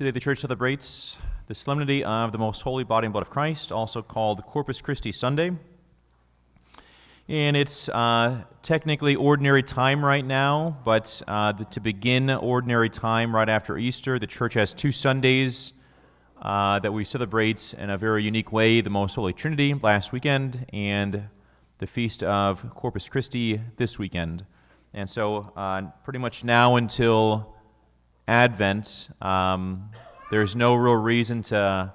Today the Church celebrates the solemnity of the Most Holy Body and Blood of Christ, also called Corpus Christi Sunday. And it's technically ordinary time right now, but to begin ordinary time right after Easter, the Church has two Sundays that we celebrate in a very unique way: the Most Holy Trinity last weekend and the Feast of Corpus Christi this weekend. And so pretty much now until Advent, there's no real reason to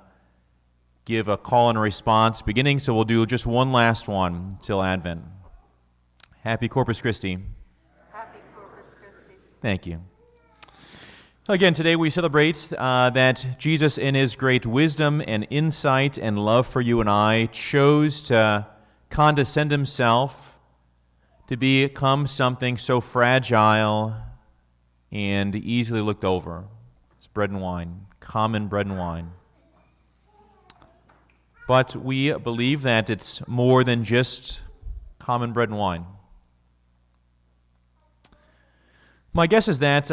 give a call and response beginning, so we'll do just one last one till Advent. Happy Corpus Christi. Happy Corpus Christi. Thank you. Again, today we celebrate that Jesus, in his great wisdom and insight and love for you and I, chose to condescend himself to become something so fragile and easily looked over. It's bread and wine, common bread and wine. But we believe that it's more than just common bread and wine. My guess is that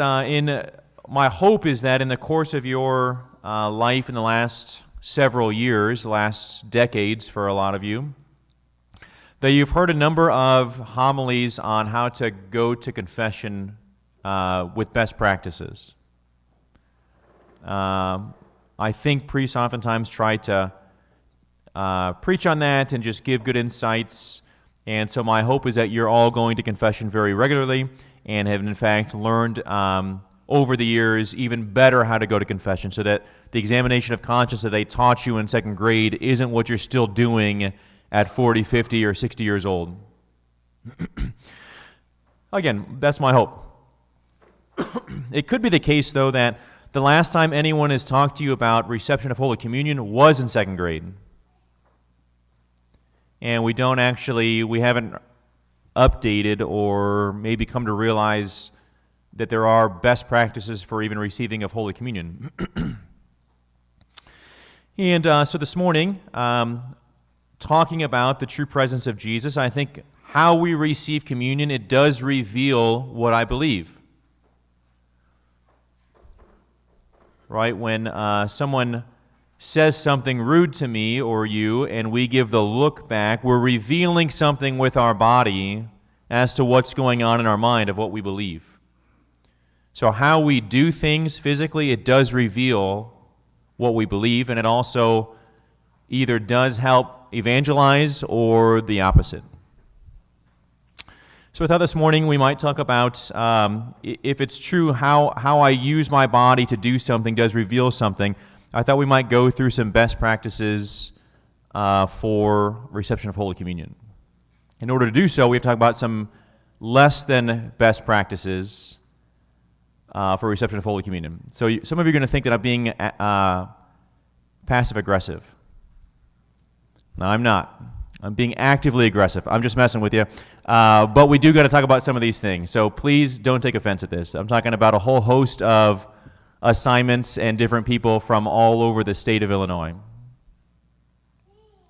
my hope is that in the course of your life in the last several years, last decades for a lot of you, that you've heard a number of homilies on how to go to confession with best practices. I think priests oftentimes try to preach on that and just give good insights, and so my hope is that you're all going to confession very regularly and have in fact learned over the years even better how to go to confession, so that the examination of conscience that they taught you in second grade isn't what you're still doing at 40, 50, or 60 years old. Again, that's my hope. It could be the case, though, that the last time anyone has talked to you about reception of Holy Communion was in second grade. And we haven't updated or maybe come to realize that there are best practices for even receiving of Holy Communion. And so this morning, talking about the true presence of Jesus, I think how we receive communion, it does reveal what I believe. Right? When someone says something rude to me or you, and we give the look back, we're revealing something with our body as to what's going on in our mind of what we believe. So how we do things physically, it does reveal what we believe, and it also either does help evangelize or the opposite. So I thought this morning we might talk about if it's true how I use my body to do something does reveal something. I thought we might go through some best practices for reception of Holy Communion. In order to do so, we have to talk about some less than best practices for reception of Holy Communion. So some of you are going to think that I'm being passive-aggressive. No, I'm not. I'm being actively aggressive. I'm just messing with you. But we do got to talk about some of these things. So please don't take offense at this. I'm talking about a whole host of assignments and different people from all over the state of Illinois.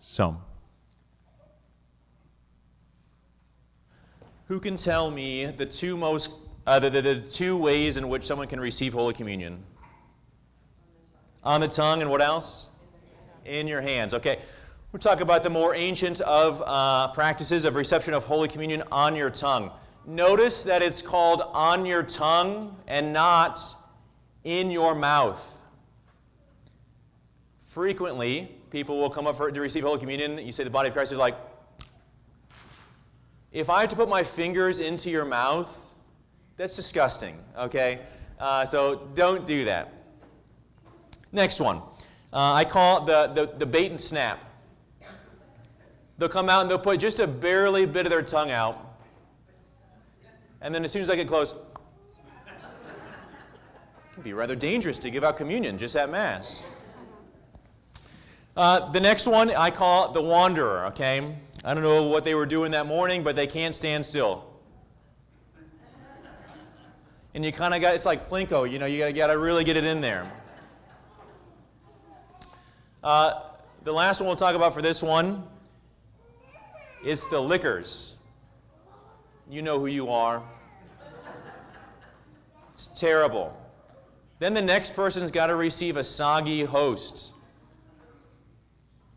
So, who can tell me the two ways in which someone can receive Holy Communion? On the tongue, and what else? In your hands. Okay. We'll talk about the more ancient of practices of reception of Holy Communion on your tongue. Notice that it's called on your tongue and not in your mouth. Frequently, people will come up to receive Holy Communion. You say the body of Christ is like, if I have to put my fingers into your mouth, that's disgusting, okay? So don't do that. Next one. I call it the bait and snap. They'll come out and they'll put just a barely bit of their tongue out. And then as soon as I get close, it can be rather dangerous to give out communion just at Mass. The next one I call the wanderer, okay? I don't know what they were doing that morning, but they can't stand still. And you kind of got, it's like Plinko, you know, you got to really get it in there. The last one we'll talk about for this one, it's the liquors. You know who you are. It's terrible. Then the next person's got to receive a soggy host.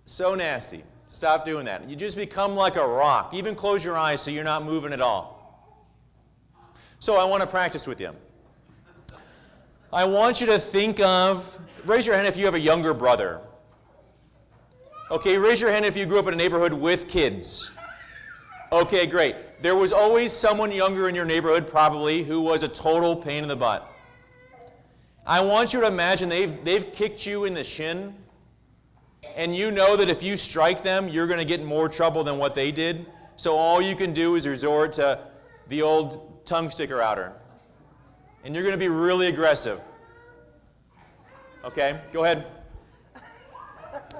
So nasty. Stop doing that. You just become like a rock. Even close your eyes so you're not moving at all. So I want to practice with you. I want you to think of, raise your hand if you have a younger brother. Okay, raise your hand if you grew up in a neighborhood with kids. Okay, great. There was always someone younger in your neighborhood, probably, who was a total pain in the butt. I want you to imagine they've kicked you in the shin, and you know that if you strike them, you're going to get in more trouble than what they did. So all you can do is resort to the old tongue sticker outer. And you're going to be really aggressive. Okay, go ahead.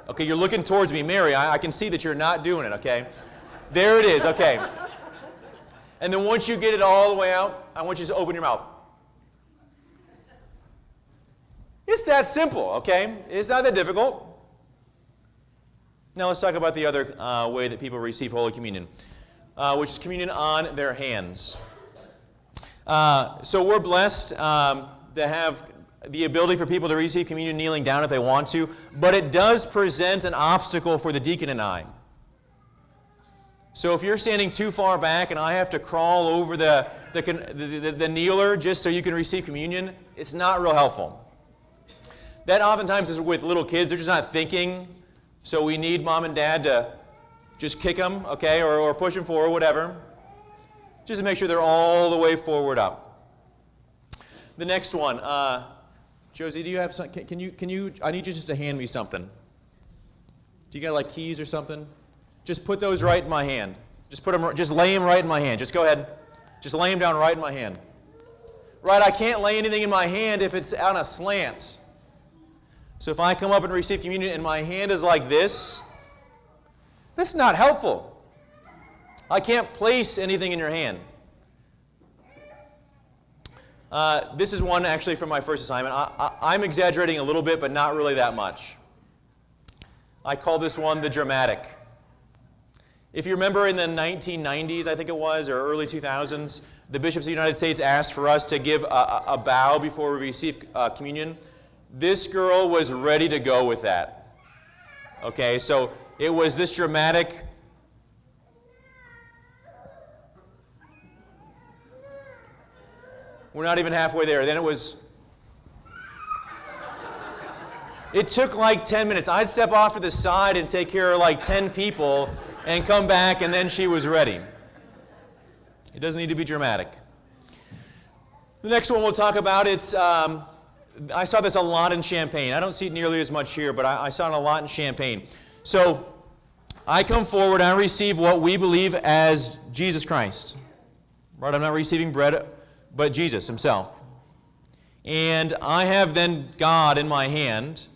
Okay, you're looking towards me. Mary, I can see that you're not doing it, okay? There it is, okay. And then once you get it all the way out, I want you to open your mouth. It's that simple, okay? It's not that difficult. Now let's talk about the other way that people receive Holy Communion, which is communion on their hands. So we're blessed to have the ability for people to receive communion kneeling down if they want to, but it does present an obstacle for the deacon and I. So if you're standing too far back and I have to crawl over the kneeler just so you can receive communion, it's not real helpful. That oftentimes is with little kids. They're just not thinking, so we need mom and dad to just kick them, okay, or push them forward, whatever, just to make sure they're all the way forward up. The next one, Josie, do you have some? Can you? I need you just to hand me something. Do you got like keys or something? Just put those right in my hand. Just lay them right in my hand. Just go ahead. Just lay them down right in my hand. Right, I can't lay anything in my hand if it's on a slant. So if I come up and receive communion and my hand is like this, that's not helpful. I can't place anything in your hand. This is one actually from my first assignment. I'm exaggerating a little bit, but not really that much. I call this one the dramatic. If you remember in the 1990s, I think it was, or early 2000s, the bishops of the United States asked for us to give a bow before we receive communion. This girl was ready to go with that. Okay, so it was this dramatic. We're not even halfway there. Then it took like 10 minutes. I'd step off to the side and take care of like 10 people and come back, and then she was ready. It doesn't need to be dramatic. The next one we'll talk about, I saw this a lot in Champaign. I don't see it nearly as much here, but I saw it a lot in Champaign. So I come forward, I receive what we believe as Jesus Christ. Right? I'm not receiving bread, but Jesus himself. And I have then God in my hand.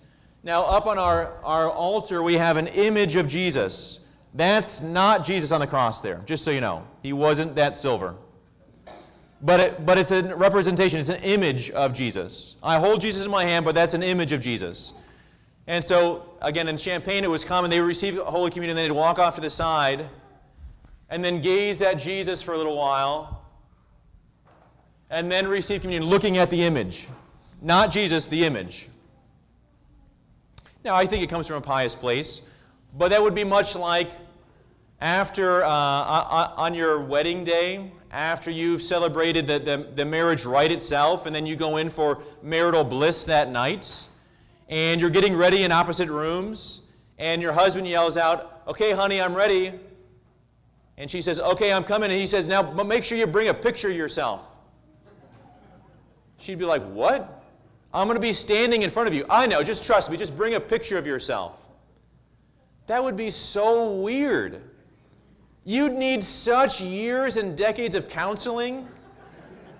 Now up on our altar we have an image of Jesus. That's not Jesus on the cross there, just so you know. He wasn't that silver. But it's a representation, it's an image of Jesus. I hold Jesus in my hand, but that's an image of Jesus. And so, again, in Champaign it was common, they would receive Holy Communion, and they'd walk off to the side, and then gaze at Jesus for a little while, and then receive communion looking at the image. Not Jesus, the image. Now, I think it comes from a pious place, but that would be much like after, on your wedding day, after you've celebrated the marriage rite itself, and then you go in for marital bliss that night, and you're getting ready in opposite rooms, and your husband yells out, "Okay, honey, I'm ready." And she says, "Okay, I'm coming." And he says, "Now, but make sure you bring a picture of yourself." She'd be like, "What? I'm going to be standing in front of you." "I know, just trust me, just bring a picture of yourself." That would be so weird. You'd need such years and decades of counseling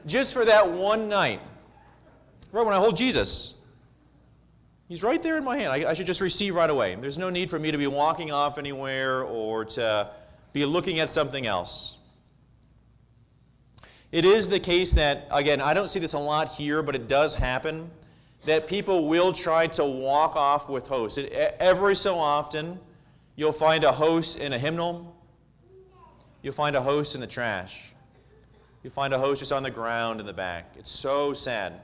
just for that one night. Right when I hold Jesus, he's right there in my hand. I should just receive right away. There's no need for me to be walking off anywhere or to be looking at something else. It is the case that, again, I don't see this a lot here, but it does happen, that people will try to walk off with hosts. Every so often, you'll find a host in a hymnal. You'll find a host in the trash. You'll find a host just on the ground in the back. It's so sad.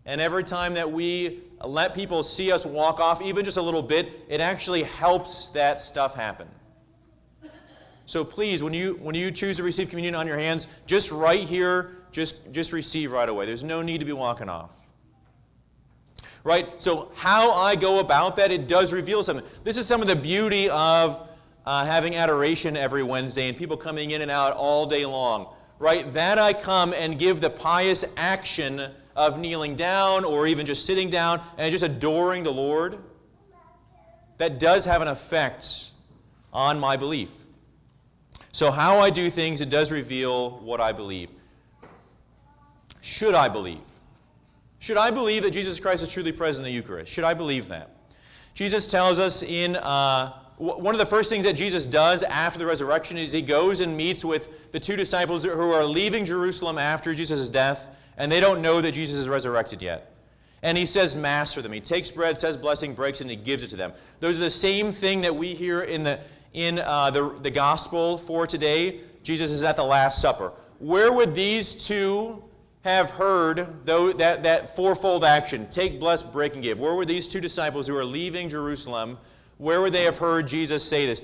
And every time that we let people see us walk off, even just a little bit, it actually helps that stuff happen. So please, when you choose to receive communion on your hands, just right here, just receive right away. There's no need to be walking off. Right? So how I go about that, it does reveal something. This is some of the beauty of having adoration every Wednesday and people coming in and out all day long. Right? That I come and give the pious action of kneeling down or even just sitting down and just adoring the Lord. That does have an effect on my belief. So how I do things, it does reveal what I believe. Should I believe? Should I believe that Jesus Christ is truly present in the Eucharist? Should I believe that? Jesus tells us in one of the first things that Jesus does after the resurrection is he goes and meets with the two disciples who are leaving Jerusalem after Jesus' death, and they don't know that Jesus is resurrected yet. And he says Mass for them. He takes bread, says blessing, breaks it, and he gives it to them. Those are the same thing that we hear in the gospel for today. Jesus is at the Last Supper. Where would these two have heard that fourfold action, take, bless, break, and give? Where were these two disciples who are leaving Jerusalem, where would they have heard Jesus say this?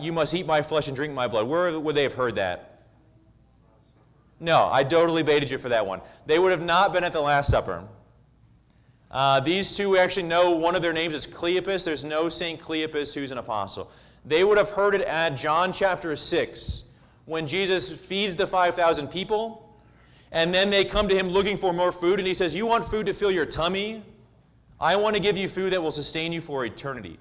You must eat my flesh and drink my blood. Where would they have heard that? No, I totally baited you for that one. They would have not been at the Last Supper. These two actually know one of their names is Cleopas. There's no St. Cleopas who's an apostle. They would have heard it at John chapter 6, when Jesus feeds the 5,000 people, and then they come to him looking for more food, and he says, you want food to fill your tummy? I want to give you food that will sustain you for eternity.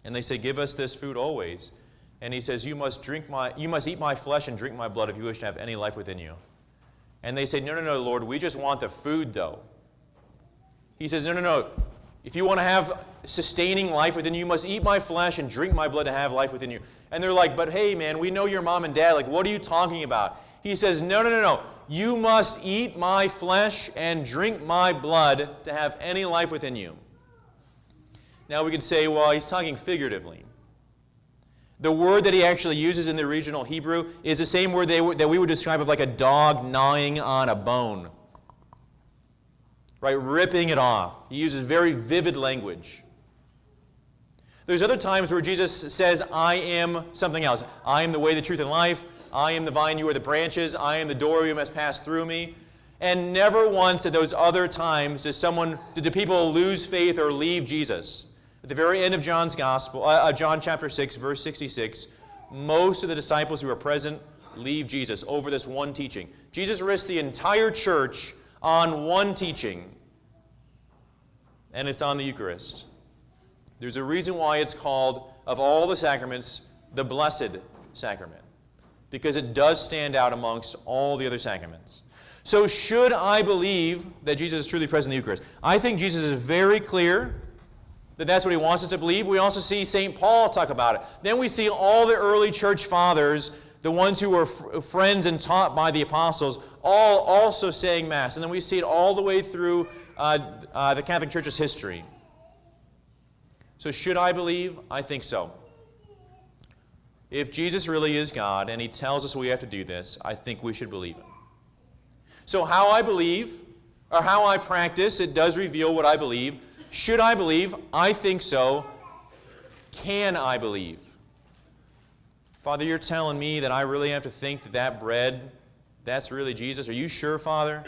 And they say, give us this food always. And he says, you must eat my flesh and drink my blood if you wish to have any life within you. And they say, no, Lord, we just want the food, though. He says, no. If you want to have sustaining life within you, you must eat my flesh and drink my blood to have life within you. And they're like, but hey, man, we know your mom and dad. Like, what are you talking about? He says, no. You must eat my flesh and drink my blood to have any life within you. Now we could say, well, he's talking figuratively. The word that he actually uses in the original Hebrew is the same word that we would describe of like a dog gnawing on a bone. Right, ripping it off. He uses very vivid language. There's other times where Jesus says, I am something else. I am the way, the truth, and life. I am the vine, you are the branches. I am the door, you must pass through me. And never once at those other times did the people lose faith or leave Jesus. At the very end of John's Gospel, John chapter 6, verse 66, most of the disciples who were present leave Jesus over this one teaching. Jesus risked the entire church on one teaching, and it's on the Eucharist. There's a reason why it's called, of all the sacraments, the Blessed Sacrament, because it does stand out amongst all the other sacraments. So should I believe that Jesus is truly present in the Eucharist? I think Jesus is very clear that that's what he wants us to believe. We also see St. Paul talk about it. Then we see all the early church fathers, the ones who were friends and taught by the apostles, all also saying Mass. And then we see it all the way through the Catholic Church's history. So should I believe? I think so. If Jesus really is God and he tells us we have to do this, I think we should believe him. So how I believe, or how I practice, it does reveal what I believe. Should I believe? I think so. Can I believe? Father, you're telling me that I really have to think that bread, that's really Jesus. Are you sure, Father?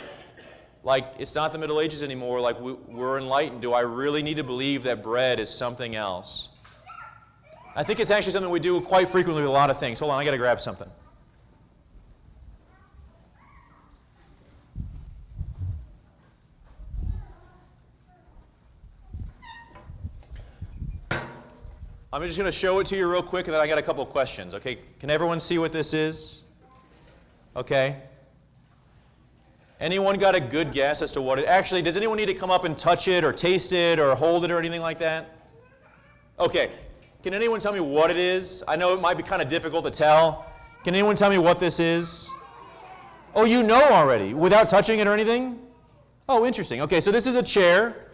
Like, it's not the Middle Ages anymore. Like, we're enlightened. Do I really need to believe that bread is something else? I think it's actually something we do quite frequently with a lot of things. Hold on, I got to grab something. I'm just going to show it to you real quick, and then I got a couple of questions. Okay, can everyone see what this is? Okay. Anyone got a good guess as to what it... Actually, does anyone need to come up and touch it or taste it or hold it or anything like that? Okay. Can anyone tell me what it is? I know it might be kind of difficult to tell. Can anyone tell me what this is? Oh, you know already, without touching it or anything? Oh, interesting. Okay, so this is a chair.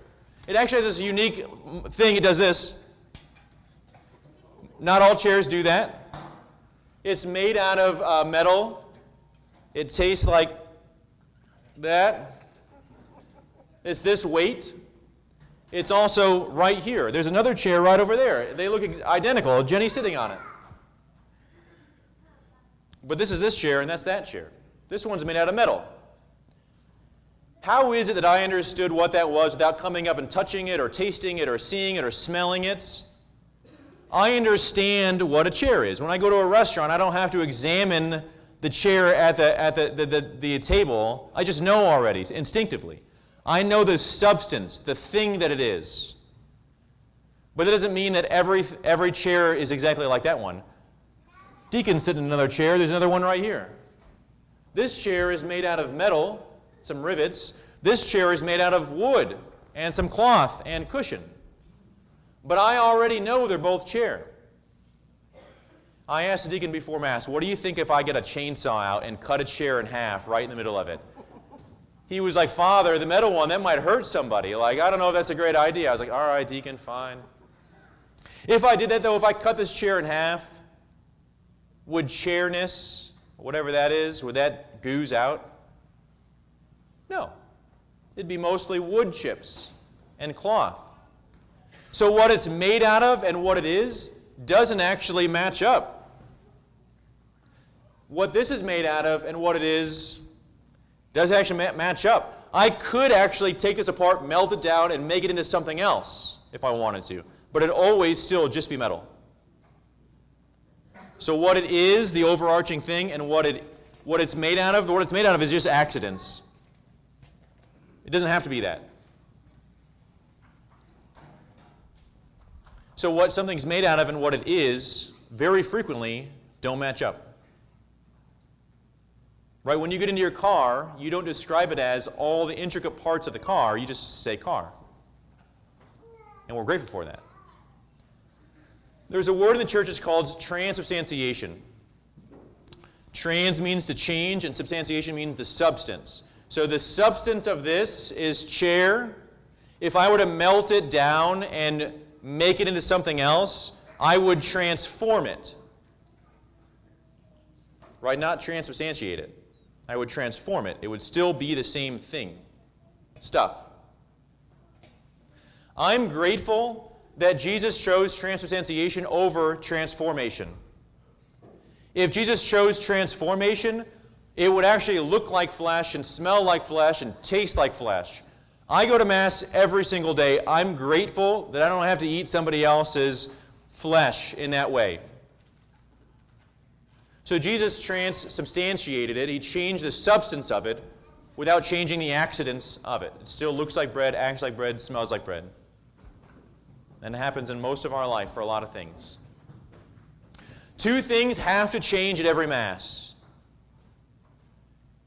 It actually has this unique thing. It does this. Not all chairs do that. It's made out of metal. It tastes like that. It's this weight. It's also right here. There's another chair right over there. They look identical. Jenny's sitting on it. But this is this chair, and that's that chair. This one's made out of metal. How is it that I understood what that was without coming up and touching it or tasting it or seeing it or smelling it? I understand what a chair is. When I go to a restaurant, I don't have to examine the chair at the table. I just know already, instinctively. I know the substance, the thing that it is. But that doesn't mean that every chair is exactly like that one. Deacon's sitting in another chair. There's another one right here. This chair is made out of metal, some rivets. This chair is made out of wood and some cloth and cushion. But I already know they're both chair. I asked the deacon before Mass, what do you think if I get a chainsaw out and cut a chair in half right in the middle of it? He was like, Father, the metal one, that might hurt somebody. Like, I don't know if that's a great idea. I was like, all right, deacon, fine. If I did that, though, if I cut this chair in half, would chairness, whatever that is, would that ooze out? No. It'd be mostly wood chips and cloth. So what it's made out of and what it is doesn't actually match up. What this is made out of and what it is doesn't actually match up. I could actually take this apart, melt it down, and make it into something else if I wanted to. But it'd always still just be metal. So what it is, the overarching thing, and what it's made out of is just accidents. It doesn't have to be that. So what something's made out of and what it is, very frequently, don't match up. Right? When you get into your car, you don't describe it as all the intricate parts of the car. You just say car. And we're grateful for that. There's a word in the church that's called transubstantiation. Trans means to change, and substantiation means the substance. So the substance of this is chair. If I were to melt it down and make it into something else, I would transform it. Right? Not transubstantiate it. I would transform it. It would still be the same thing. Stuff. I'm grateful that Jesus chose transubstantiation over transformation. If Jesus chose transformation, it would actually look like flesh and smell like flesh and taste like flesh. I go to Mass every single day. I'm grateful that I don't have to eat somebody else's flesh in that way. So Jesus transubstantiated it. He changed the substance of it without changing the accidents of it. It still looks like bread, acts like bread, smells like bread. And it happens in most of our life for a lot of things. Two things have to change at every Mass.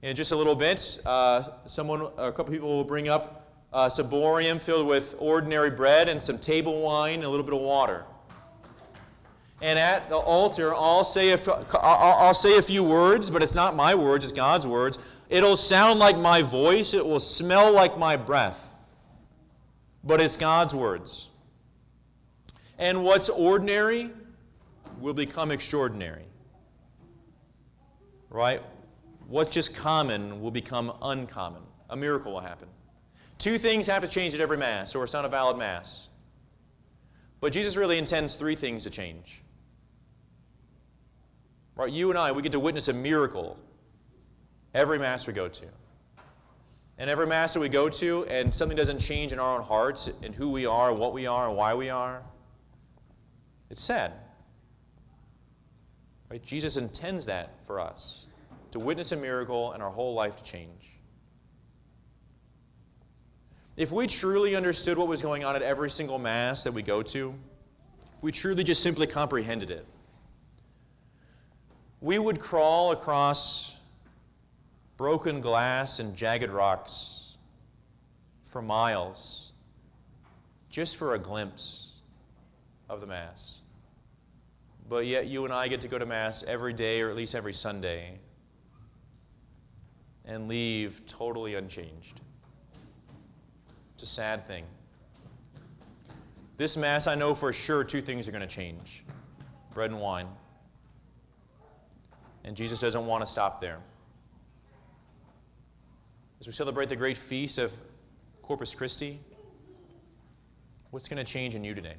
In just a little bit, a couple people will bring up a ciborium filled with ordinary bread and some table wine and a little bit of water. And at the altar, I'll say a few words, but it's not my words, it's God's words. It'll sound like my voice, it will smell like my breath, but it's God's words. And what's ordinary will become extraordinary. Right? What's just common will become uncommon. A miracle will happen. Two things have to change at every Mass, or it's not a valid Mass. But Jesus really intends three things to change. Right? You and I, we get to witness a miracle every Mass we go to. And every Mass that we go to, and something doesn't change in our own hearts, and who we are, what we are, and why we are, it's sad. Right? Jesus intends that for us, to witness a miracle and our whole life to change. If we truly understood what was going on at every single Mass that we go to, if we truly just simply comprehended it, we would crawl across broken glass and jagged rocks for miles just for a glimpse of the Mass. But yet you and I get to go to Mass every day, or at least every Sunday, and leave totally unchanged. It's a sad thing. This Mass, I know for sure two things are going to change: bread and wine. And Jesus doesn't want to stop there. As we celebrate the great feast of Corpus Christi, what's going to change in you today?